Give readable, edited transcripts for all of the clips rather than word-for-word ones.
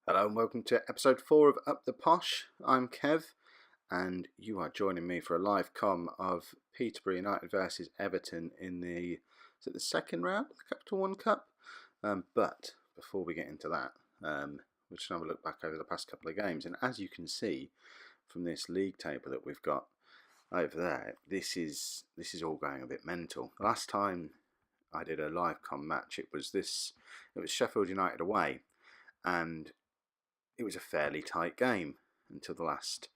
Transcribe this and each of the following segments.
Hello and welcome to episode 4 of Up the Posh. I'm Kev and you are joining me for a live com of Peterborough United versus Everton in the second round of the Capital One Cup. But before we get into that, we'll just have a look back over the past couple of games. And as you can see from this league table that we've got over there, this is all going a bit mental. Last time I did a live com match, it was Sheffield United away, and it was a fairly tight game until the last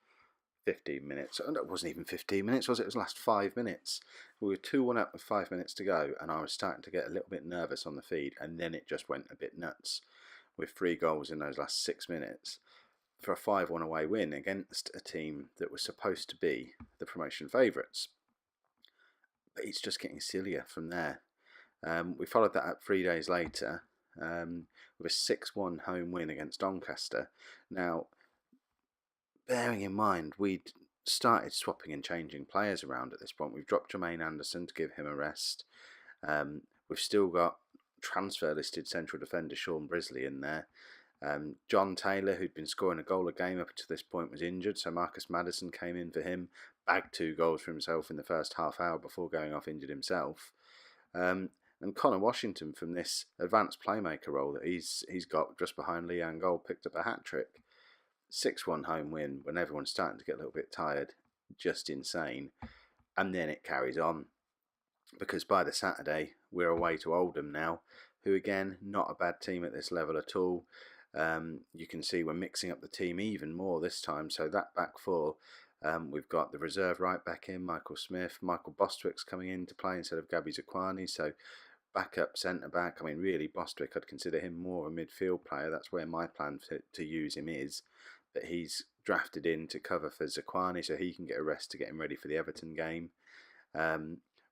15 minutes. And it wasn't even 15 minutes, was it? It was the last 5 minutes. We were 2-1 up with 5 minutes to go, and I was starting to get a little bit nervous on the feed, and then it just went a bit nuts with 3 goals in those last 6 minutes for a 5-1 away win against a team that was supposed to be the promotion favourites. But it's just getting sillier from there. We followed that up 3 days later with a 6-1 home win against Doncaster. Now, bearing in mind, we'd started swapping and changing players around at this point. We've dropped Jermaine Anderson to give him a rest. We've still got transfer listed central defender Sean Brisley in there. John Taylor, who'd been scoring a goal a game up to this point, was injured, so Marcus Maddison came in for him, bagged 2 goals for himself in the first half hour before going off injured himself. And Connor Washington, from this advanced playmaker role that he's got just behind Leanne Gold, picked up a hat-trick. 6-1 home win when everyone's starting to get a little bit tired. Just insane. And then it carries on. Because by the Saturday, we're away to Oldham now, who again, not a bad team at this level at all. You can see we're mixing up the team even more this time. So that back four, we've got the reserve right back in, Michael Smith. Michael Bostwick's coming in to play instead of Gabby Zakwani. So backup centre back. I mean, really, Bostwick, I'd consider him more a midfield player. That's where my plan to use him is. But he's drafted in to cover for Zakwani so he can get a rest to get him ready for the Everton game.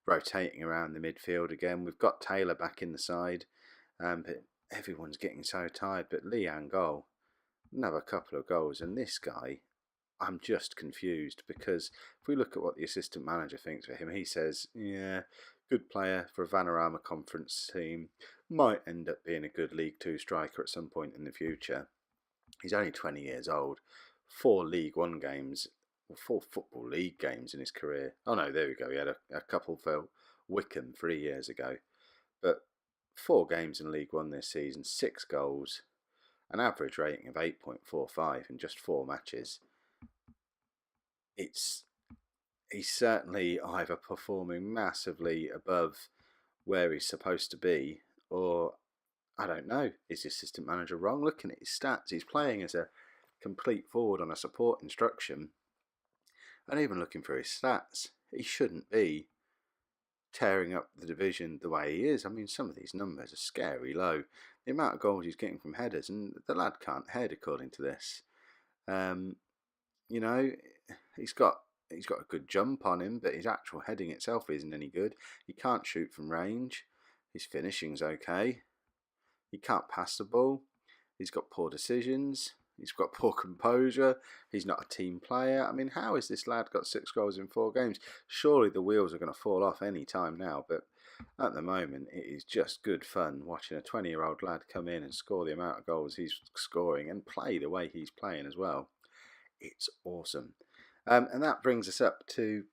Rotating around the midfield again. We've got Taylor back in the side. But everyone's getting so tired. But Leanne Goal, another couple of goals. And this guy, I'm just confused because if we look at what the assistant manager thinks for him, he says, yeah, good player for a Vanarama Conference team, might end up being a good League Two striker at some point in the future. He's only 20 years old, 4 League One games, 4 Football League games in his career. Oh no, there we go, he had a couple for Wickham 3 years ago. But 4 games in League One this season, 6 goals, an average rating of 8.45 in just 4 matches. He's certainly either performing massively above where he's supposed to be, or I don't know, is the assistant manager wrong? Looking at his stats, he's playing as a complete forward on a support instruction, and even looking for his stats, he shouldn't be tearing up the division the way he is. I mean, some of these numbers are scary low. The amount of goals he's getting from headers, and the lad can't head according to this. You know, he's got a good jump on him, but his actual heading itself isn't any good. He can't shoot from range. His finishing's okay. He can't pass the ball. He's got poor decisions. He's got poor composure. He's not a team player. I mean, how has this lad got 6 goals in 4 games? Surely the wheels are going to fall off any time now, but at the moment it is just good fun watching a 20-year-old lad come in and score the amount of goals he's scoring and play the way he's playing as well. It's awesome. And that brings us up to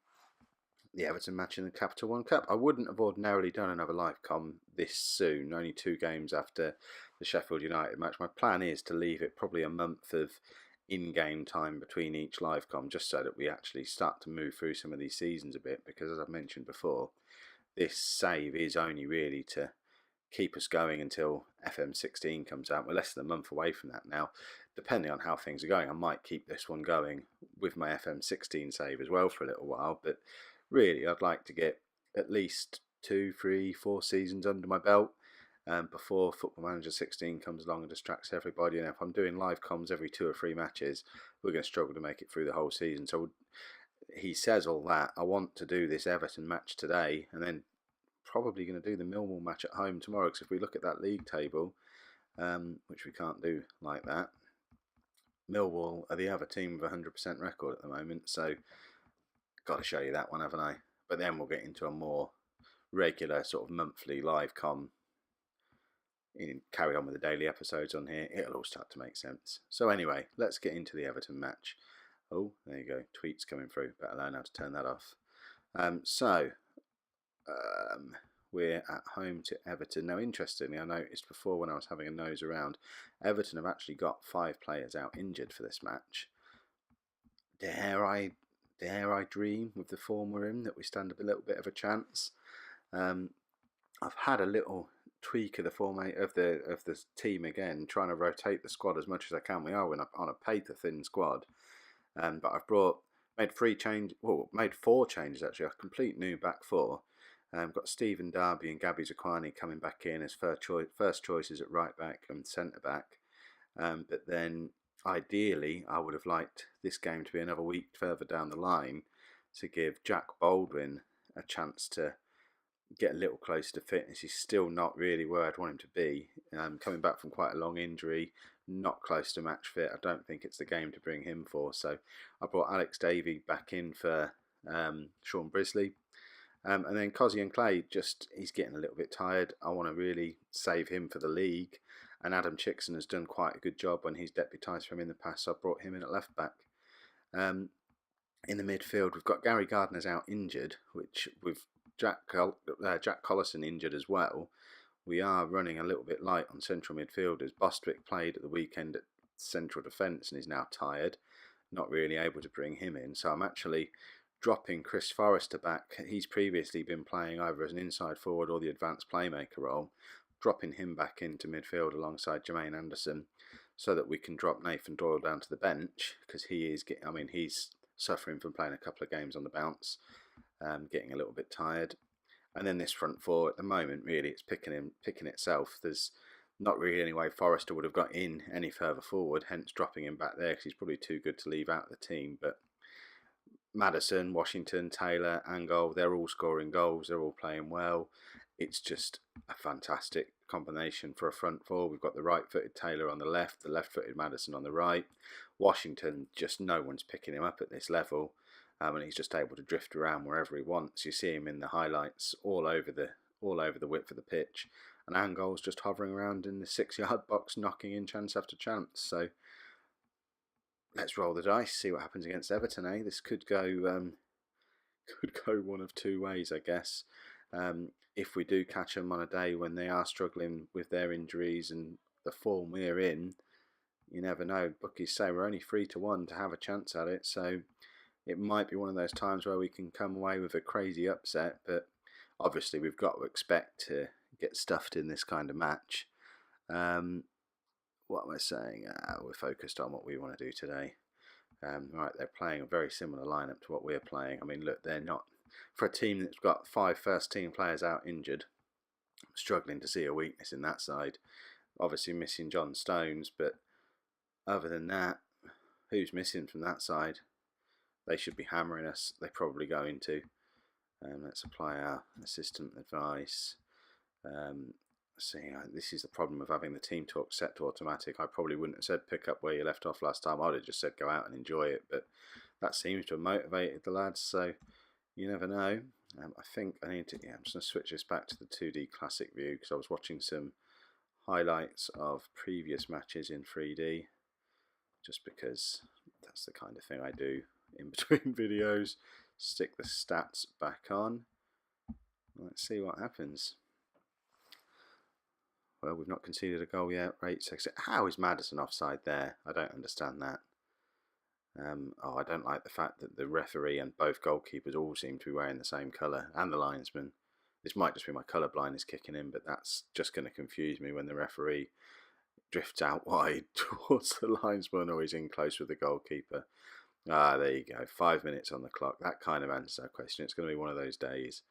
the Everton match in the Capital One Cup. I wouldn't have ordinarily done another live com this soon, only 2 games after the Sheffield United match. My plan is to leave it probably a month of in-game time between each live com, just so that we actually start to move through some of these seasons a bit, because as I've mentioned before, this save is only really to keep us going until FM16 comes out. We're less than a month away from that now. Depending on how things are going, I might keep this one going with my FM16 save as well for a little while, but really I'd like to get at least 2, 3, 4 seasons under my belt before Football Manager 16 comes along and distracts everybody. And if I'm doing live comms every 2 or 3 matches, we're going to struggle to make it through the whole season. So he says all that. I want to do this Everton match today, and then probably going to do the Millwall match at home tomorrow, because if we look at that league table, which we can't do like that, Millwall are the other team with a 100% record at the moment, so got to show you that one, haven't I? But then we'll get into a more regular sort of monthly live com carry on with the daily episodes on here, it'll all start to make sense. So anyway, let's get into the Everton match. Oh, there you go, tweets coming through, better learn how to turn that off. We're at home to Everton. Now, interestingly, I noticed before when I was having a nose around, Everton have actually got 5 players out injured for this match. Dare I dream with the form we're in that we stand a little bit of a chance? I've had a little tweak of the format of the team again, trying to rotate the squad as much as I can. We are on a paper thin squad, but I've made 4 changes actually. A complete new back 4. Got Stephen Darby and Gabby Zakwani coming back in as first choices at right back and centre back. But then ideally, I would have liked this game to be another week further down the line to give Jack Baldwin a chance to get a little closer to fitness. He's still not really where I'd want him to be. Coming back from quite a long injury, not close to match fit. I don't think it's the game to bring him for. So I brought Alex Davey back in for Sean Brisley. And then Cozzy and Clay, he's getting a little bit tired. I want to really save him for the league. And Adam Chickson has done quite a good job when he's deputised for him in the past, so I brought him in at left back. In the midfield, we've got Gary Gardner's out injured, which with Jack Collison injured as well, we are running a little bit light on central midfielders. Bostwick played at the weekend at central defence and is now tired, not really able to bring him in. So I'm actually dropping Chris Forrester back. He's previously been playing either as an inside forward or the advanced playmaker role. Dropping him back into midfield alongside Jermaine Anderson so that we can drop Nathan Doyle down to the bench, because he's suffering from playing a couple of games on the bounce, getting a little bit tired. And then this front 4 at the moment, really, it's picking itself. There's not really any way Forrester would have got in any further forward, hence dropping him back there because he's probably too good to leave out the team. But Maddison, Washington, Taylor, Angol, they're all scoring goals. They're all playing well. It's just a fantastic combination for a front 4. We've got the right-footed Taylor on the left, the left-footed Maddison on the right. Washington, just no one's picking him up at this level, and he's just able to drift around wherever he wants. You see him in the highlights all over the width of the pitch, and Angol's just hovering around in the 6-yard box, knocking in chance after chance. So let's roll the dice, see what happens against Everton. This could go one of 2 ways, I guess. If we do catch them on a day when they are struggling with their injuries and the form we're in, you never know. Bookies say we're only 3-1 to have a chance at it, so it might be one of those times where we can come away with a crazy upset. But obviously we've got to expect to get stuffed in this kind of match. What am I saying? We're focused on what we want to do today. Right, they're playing a very similar lineup to what we're playing. I mean, look, they're not, for a team that's got 5 first-team players out injured, I'm struggling to see a weakness in that side. Obviously missing John Stones, but other than that, who's missing from that side? They should be hammering us. They're probably going to. Let's apply our assistant advice. This is the problem of having the team talk set to automatic. I probably wouldn't have said pick up where you left off last time. I would have just said go out and enjoy it, but that seems to have motivated the lads, so you never know. I think I need to, I'm just going to switch this back to the 2D classic view because I was watching some highlights of previous matches in 3D, just because that's the kind of thing I do in between videos. Stick the stats back on. Let's see what happens. Well, we've not conceded a goal yet. Rate 6. How is Maddison offside there? I don't understand that. I don't like the fact that the referee and both goalkeepers all seem to be wearing the same colour, and the linesman. This might just be my colour blindness kicking in, but that's just going to confuse me when the referee drifts out wide towards the linesman or he's in close with the goalkeeper. There you go. 5 minutes on the clock. That kind of answers our question. It's going to be one of those days.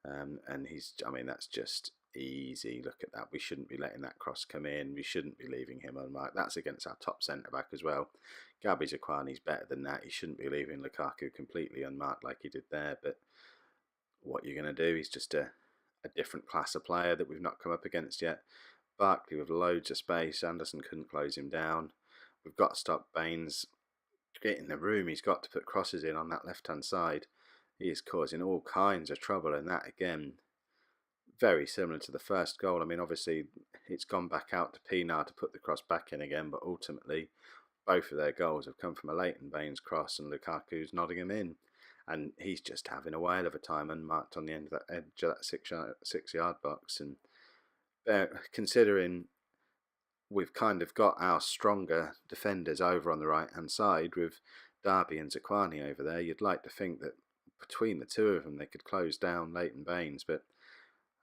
And that's just easy. Look at that. We shouldn't be letting that cross come in. We shouldn't be leaving him unmarked. That's against our top centre back as well. Gabby Zakwani's better than that. He shouldn't be leaving Lukaku completely unmarked like he did there. But what you're going to do is just a different class of player that we've not come up against yet. Barkley with loads of space. Anderson couldn't close him down. We've got to stop Baines getting the room. He's got to put crosses in on that left-hand side. He is causing all kinds of trouble, and that again, very similar to the first goal. I mean, obviously, it's gone back out to Pienaar to put the cross back in again, but ultimately, both of their goals have come from a Leighton Baines cross and Lukaku's nodding him in. And he's just having a whale of a time unmarked on the end of that edge of that 6-yard box. And considering we've kind of got our stronger defenders over on the right-hand side with Darby and Zakwani over there, you'd like to think that between the two of them they could close down Leighton Baines, but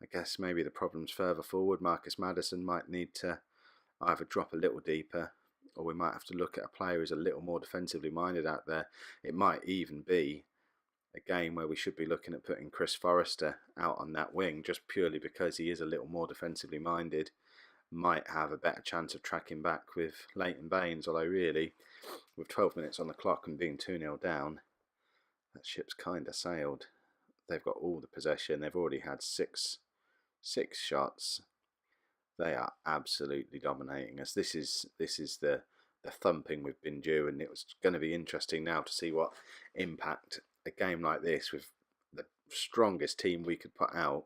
I guess maybe the problem's further forward. Marcus Maddison might need to either drop a little deeper, or we might have to look at a player who's a little more defensively minded out there. It might even be a game where we should be looking at putting Chris Forrester out on that wing, just purely because he is a little more defensively minded. Might have a better chance of tracking back with Leighton Baines, although really, with 12 minutes on the clock and being 2-0 down, that ship's kind of sailed. They've got all the possession. They've already had six shots. They are absolutely dominating us. This is the thumping we've been due, and it was going to be interesting now to see what impact a game like this with the strongest team we could put out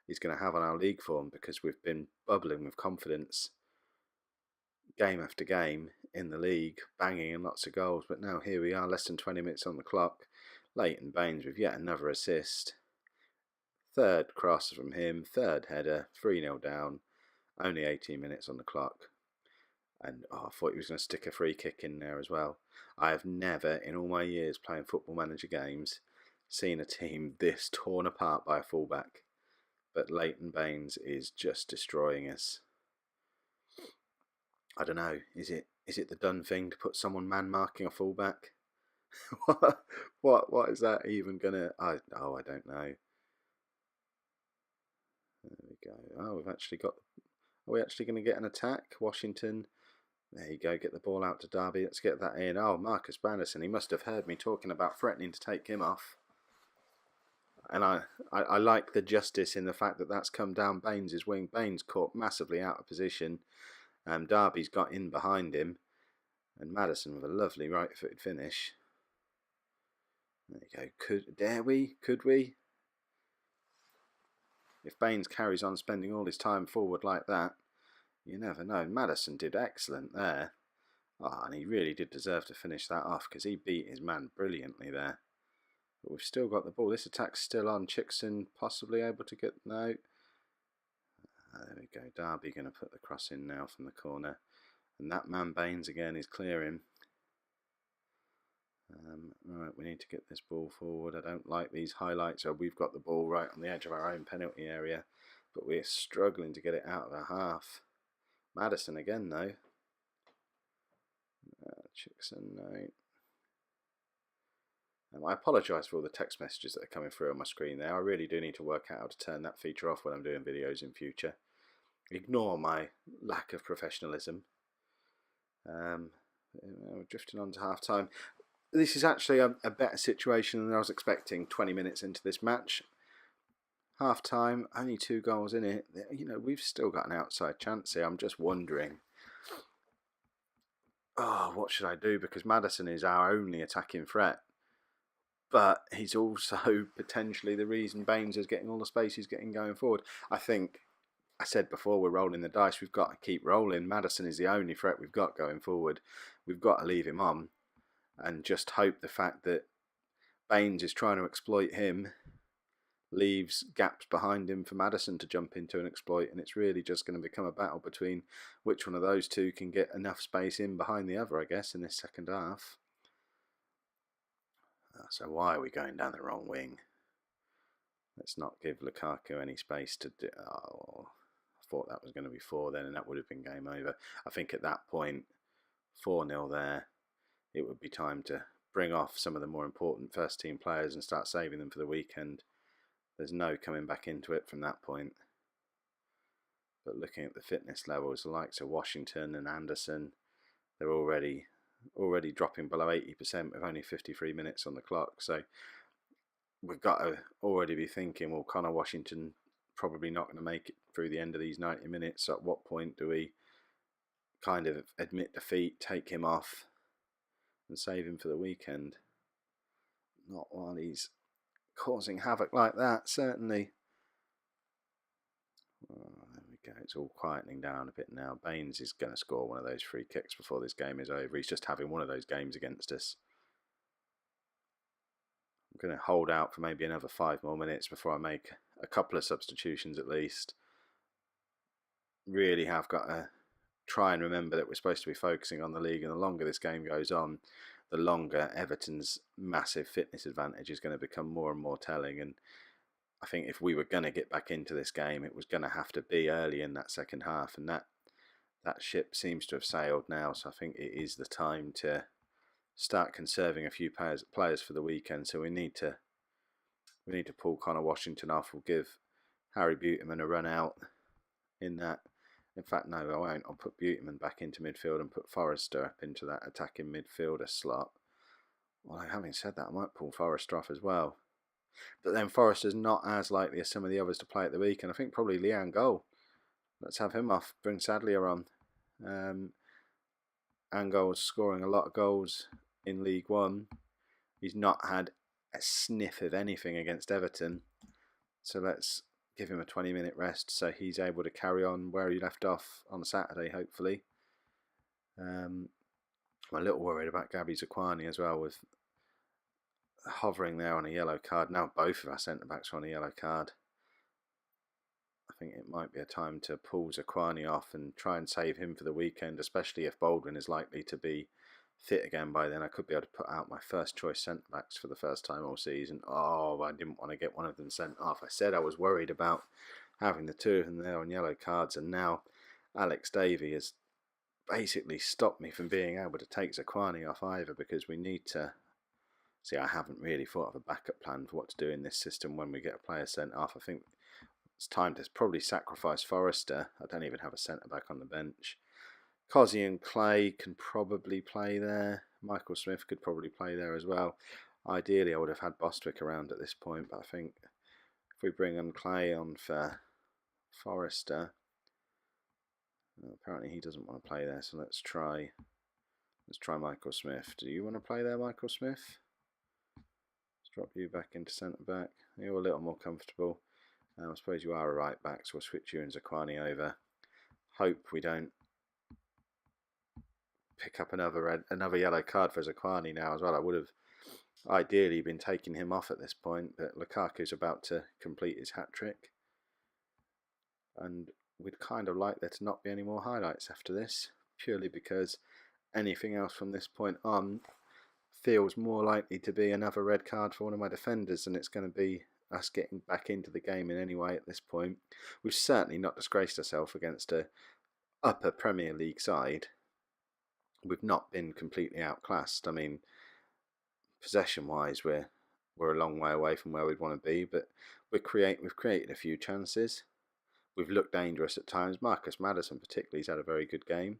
is going to have on our league form, because we've been bubbling with confidence game after game in the league, banging in lots of goals. But now here we are, less than 20 minutes on the clock. Leighton Baines with yet another assist. Third cross from him, third header, 3-0 down, only 18 minutes on the clock. And I thought he was going to stick a free kick in there as well. I have never, in all my years playing Football Manager games, seen a team this torn apart by a fullback. But Leighton Baines is just destroying us. I don't know, is it the done thing to put someone man marking a fullback? what is that even gonna? I don't know. There we go. Oh, we've actually got. Are we actually going to get an attack? Washington. There you go. Get the ball out to Derby. Let's get that in. Oh, Marcus Maddison. He must have heard me talking about threatening to take him off. And I like the justice in the fact that that's come down Baines' wing. Baines caught massively out of position. Derby's got in behind him. And Maddison with a lovely right-footed finish. There you go. Could we? If Baines carries on spending all his time forward like that, you never know. Maddison did excellent there. Oh, and he really did deserve to finish that off, because he beat his man brilliantly there. But we've still got the ball. This attack's still on. Chickson possibly able to get... No. There we go. Derby going to put the cross in now from the corner. And that man Baines again is clearing. Right, we need to get this ball forward. I don't like these highlights. So we've got the ball right on the edge of our own penalty area, but we're struggling to get it out of our half. Maddison again though. Chickson, no. I apologise for all the text messages that are coming through on my screen there. I really do need to work out how to turn that feature off when I'm doing videos in future. Ignore my lack of professionalism. We're drifting on to half time. This is actually a better situation than I was expecting 20 minutes into this match. Half time, only 2 goals in it. You know, we've still got an outside chance here. I'm just wondering, what should I do? Because Maddison is our only attacking threat. But he's also potentially the reason Baines is getting all the space he's getting going forward. I think, I said before, we're rolling the dice. We've got to keep rolling. Maddison is the only threat we've got going forward. We've got to leave him on and just hope the fact that Baines is trying to exploit him leaves gaps behind him for Maddison to jump into and exploit. And it's really just going to become a battle between which one of those two can get enough space in behind the other, I guess, in this second half. So why are we going down the wrong wing? Let's not give Lukaku any space to do... Oh, I thought that was going to be 4 then, and that would have been game over. I think at that point, 4-0 there, it would be time to bring off some of the more important first team players and start saving them for the weekend. There's no coming back into it from that point. But looking at the fitness levels, the likes of Washington and Anderson, they're already dropping below 80% with only 53 minutes on the clock. So we've got to already be thinking, well, Connor Washington probably not going to make it through the end of these 90 minutes. So at what point do we kind of admit defeat, take him off and save him for the weekend? Not while he's causing havoc like that, certainly. it's all quietening down a bit now. Baines is going to score one of those free kicks before this game is over. He's just having one of those games against us. I'm going to hold out for maybe another 5 more minutes before I make a couple of substitutions at least. Really have got to try and remember that we're supposed to be focusing on the league, and the longer this game goes on, the longer Everton's massive fitness advantage is going to become more and more telling. And I think if we were going to get back into this game, it was going to have to be early in that second half, and that ship seems to have sailed now. So I think it is the time to start conserving a few players for the weekend. So we need to pull Connor Washington off. We'll give Harry Buteman a run out in that. In fact, no, I won't. I'll put Buteman back into midfield and put Forrester up into that attacking midfielder slot. Well, having said that, I might pull Forrester off as well. But then Forrester's not as likely as some of the others to play at the weekend. I think probably Leanne Goal. Let's have him off. Bring Sadlier on. Angol's scoring a lot of goals in League One. He's not had a sniff of anything against Everton. So let's give him a 20-minute rest so he's able to carry on where he left off on Saturday, hopefully. I'm a little worried about Gabby Zakwani as well, with hovering there on a yellow card. Now both of our centre-backs are on a yellow card. I think it might be a time to pull Zakwani off and try and save him for the weekend, especially if Baldwin is likely to be fit again by then. I could be able to put out my first choice centre-backs for the first time all season. Oh, I didn't want to get one of them sent off. I said I was worried about having the two of them there on yellow cards, and now Alex Davey has basically stopped me from being able to take Zakwani off either, because we need to... See, I haven't really thought of a backup plan for what to do in this system when we get a player sent off. I think it's time to probably sacrifice Forrester. I don't even have a centre-back on the bench. Cozzy and Clay can probably play there. Michael Smith could probably play there as well. Ideally, I would have had Bostwick around at this point, but I think if we bring on Clay on for Forrester, well, apparently he doesn't want to play there, so let's try Michael Smith. Do you want to play there, Michael Smith? Let's drop you back into centre-back. You're a little more comfortable. I suppose you are a right-back, so we'll switch you and Zakwani over. Hope we don't pick up another yellow card for Zakwani now as well. I would have ideally been taking him off at this point, but Lukaku's about to complete his hat-trick, and we'd kind of like there to not be any more highlights after this, purely because anything else from this point on feels more likely to be another red card for one of my defenders than it's going to be us getting back into the game in any way at this point. We've certainly not disgraced ourselves against a upper Premier League side. We've not been completely outclassed. I mean, possession-wise, we're a long way away from where we'd want to be, but we've created a few chances. We've looked dangerous at times. Marcus Maddison particularly has had a very good game.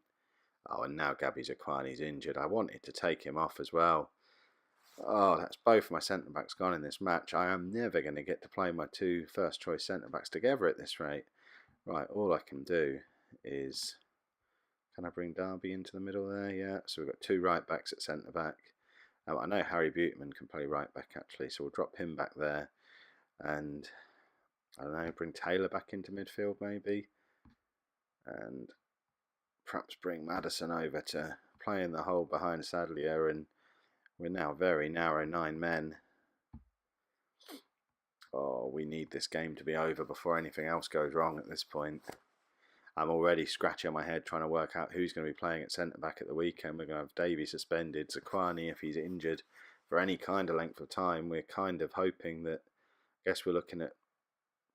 Oh, and now Gabby Zakwani's injured. I wanted to take him off as well. Oh, that's both my centre-backs gone in this match. I am never going to get to play my two first-choice centre-backs together at this rate. Right, all I can do is... Can I bring Derby into the middle there? Yeah, so we've got two right-backs at centre-back. I know Harry Buteman can play right-back, actually, so we'll drop him back there. And, I don't know, bring Taylor back into midfield, maybe. And perhaps bring Maddison over to play in the hole behind Sadlier, and we're now very narrow 9 men. Oh, we need this game to be over before anything else goes wrong at this point. I'm already scratching my head trying to work out who's going to be playing at centre-back at the weekend. We're going to have Davey suspended, Zakwani if he's injured for any kind of length of time. We're kind of hoping that, I guess we're looking at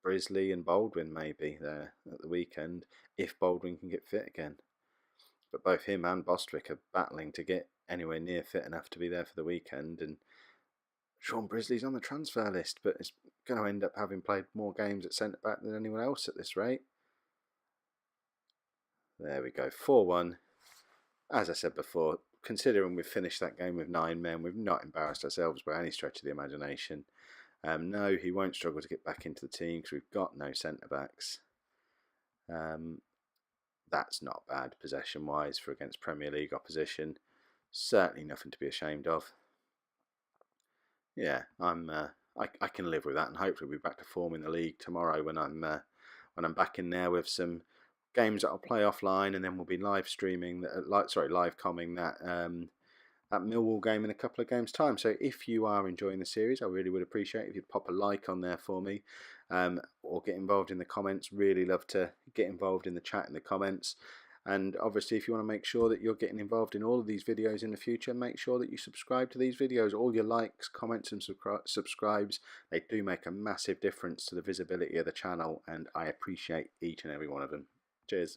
Brisley and Baldwin maybe there at the weekend, if Baldwin can get fit again. But both him and Bostwick are battling to get anywhere near fit enough to be there for the weekend, and Sean Brisley's on the transfer list, but is going to end up having played more games at centre-back than anyone else at this rate. There we go, 4-1. As I said before, considering we've finished that game with 9 men, we've not embarrassed ourselves by any stretch of the imagination. No, he won't struggle to get back into the team because we've got no centre-backs. That's not bad possession-wise for against Premier League opposition. Certainly nothing to be ashamed of. Yeah, I can live with that, and hopefully we'll be back to form in the league tomorrow when I'm back in there with some games that I'll play offline, and then we'll be live streaming that, live comming that that Millwall game in a couple of games' time. So if you are enjoying the series, I really would appreciate if you'd pop a like on there for me, or get involved in the comments. Really love to get involved in the chat in the comments. And obviously, if you want to make sure that you're getting involved in all of these videos in the future, make sure that you subscribe to these videos. All your likes, comments and subscribes, they do make a massive difference to the visibility of the channel, and I appreciate each and every one of them. Cheers.